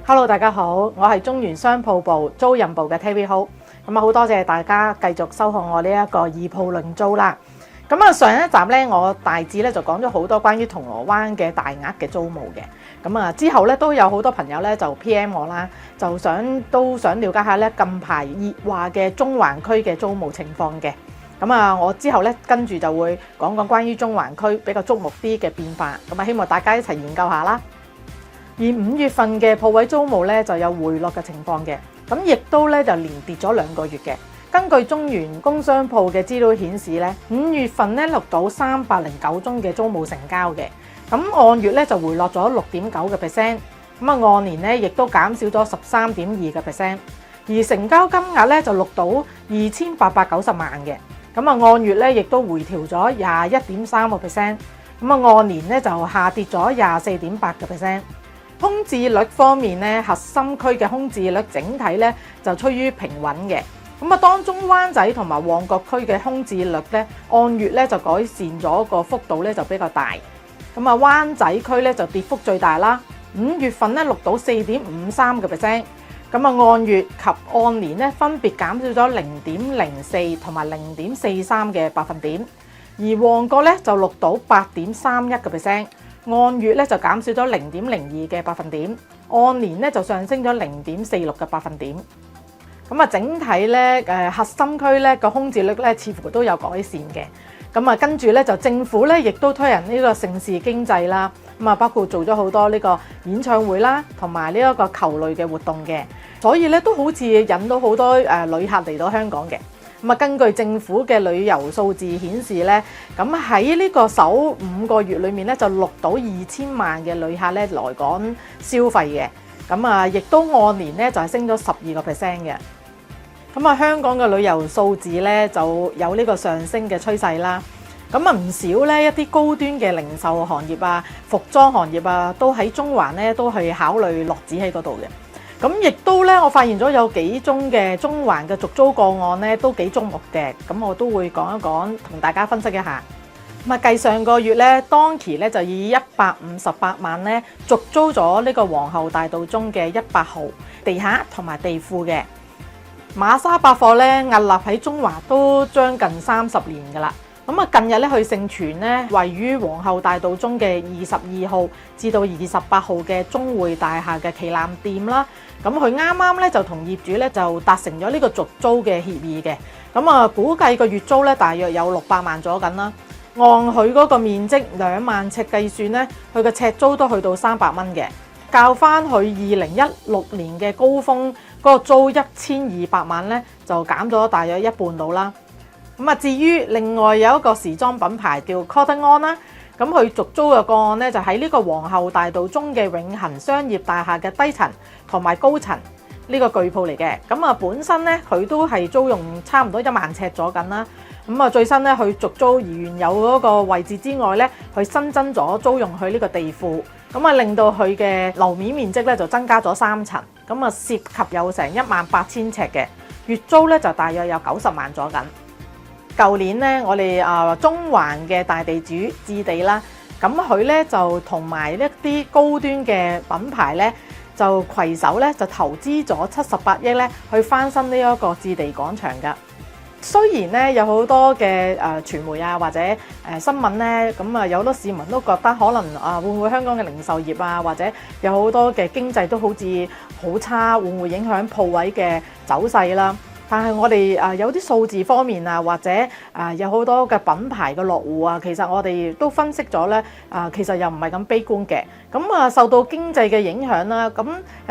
Hello， 大家好，我係中原商鋪部租賃部嘅 Terry Ho。好多謝大家繼續收看我呢一個二鋪論租啦。上一集咧，我大致咧就講咗好多關於銅鑼灣嘅大額嘅租務嘅。之後咧都有好多朋友咧就 PM 我啦，都想了解下咧近排熱話嘅中環區嘅租務情況嘅。我之後咧跟住就會講關於中環區比較矚目啲嘅變化。希望大家一齊研究下啦。而5月份嘅鋪位租務咧就有回落嘅情況嘅，亦都咧就連跌咗2個月嘅。根據中原工商鋪嘅資料顯示咧，5月份咧錄到309宗嘅租務成交嘅，按月咧就回落咗6.9%，按年咧亦都減少咗13.2%，而成交金額咧就錄到2890萬嘅，按月咧亦都回調咗21.3%，按年咧就下跌咗24.8%。空置率方面咧，核心區嘅空置率整體咧就趨於平穩嘅。當中灣仔同埋旺角區嘅空置率咧，按月咧就改善咗個幅度咧就比較大。灣仔區咧就跌幅最大啦，5月份咧錄到4.53%，按月及按年咧分別減少咗0.04同埋0.43嘅百分點，而旺角咧就錄到8.31%。按月咧就減少咗0.02嘅百分點，按年咧就上升咗0.46嘅百分點。整體咧核心區咧個空置率咧似乎都有改善嘅。跟住咧就政府咧亦都推行呢個盛事經濟啦。包括做咗好多呢個演唱會啦，同埋呢一個球類嘅活動嘅，所以咧都好似引到好多旅客嚟到香港嘅。根據政府嘅旅遊數字顯示咧，喺呢個首5個月裏面咧就錄到2000萬嘅旅客咧來港消費嘅，亦都按年咧就係升咗12%嘅。香港嘅旅遊數字咧就有呢個上升嘅趨勢啦。唔少咧一啲高端嘅零售行業啊、服裝行業啊，都喺中環咧都係考慮落址喺嗰度嘅。亦都咧，我發現咗有幾宗嘅中環嘅續租個案咧，都幾矚目嘅。我都會講一講，同大家分析一下。計上個月咧，當期咧就以158萬咧續租咗呢個皇后大道中嘅100號地下同埋地庫嘅瑪莎百貨咧，屹立喺中環都將近30年㗎啦。近日咧去盛傳咧，位於皇后大道中嘅22號至到28號嘅中匯大廈嘅旗艦店啦，佢啱啱咧就同業主咧就達成咗呢個續租嘅協議嘅，估計個月租咧大約有600萬左緊啦。按佢嗰個面積2萬尺計算咧，佢嘅尺租都去到300蚊嘅，較翻佢2016年嘅高峰嗰個租1200萬咧，就減咗大約一半到啦。至於另外有一個時裝品牌叫 Cotton On 啦，佢續租嘅個案咧就喺呢個皇后大道中嘅永恆商業大廈嘅低層同埋高層呢個巨鋪嚟嘅。本身咧佢都係租用差唔多1萬尺咗緊啦。最新咧佢續租而原有嗰個位置之外咧，佢新增咗租用佢呢個地庫，令到佢嘅樓面面積咧就增加咗3層，涉及有成18000尺嘅月租咧就大約有90萬咗緊。舊年咧，我哋中環嘅大地主置地啦，佢咧就同埋一啲高端嘅品牌咧，就攜手咧就投資咗78億咧去翻新呢一個置地廣場㗎。雖然咧有好多嘅傳媒啊或者新聞咧，有好多市民都覺得可能會唔會香港嘅零售業啊或者有好多嘅經濟都好似好差，會唔會影響鋪位嘅走勢啦？但係我哋有啲數字方面啊，或者有好多嘅品牌嘅落戶啊，其實我哋都分析咗咧，其實又唔係咁悲觀嘅。受到經濟嘅影響啦，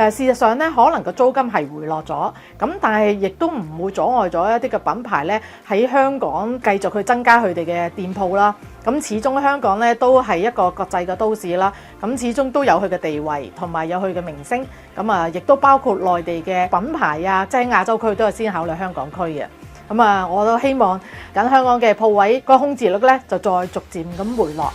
事實上咧，可能個租金係回落咗，但係亦都唔會阻礙咗一啲嘅品牌咧喺香港繼續去增加佢哋嘅店鋪啦。始終香港咧都係一個國際嘅都市啦，始終都有佢嘅地位同埋有佢嘅名聲，亦都包括內地嘅品牌啊，即係亞洲區都係先考慮香港區嘅。我都希望緊香港嘅鋪位個空置率咧就再逐漸咁回落。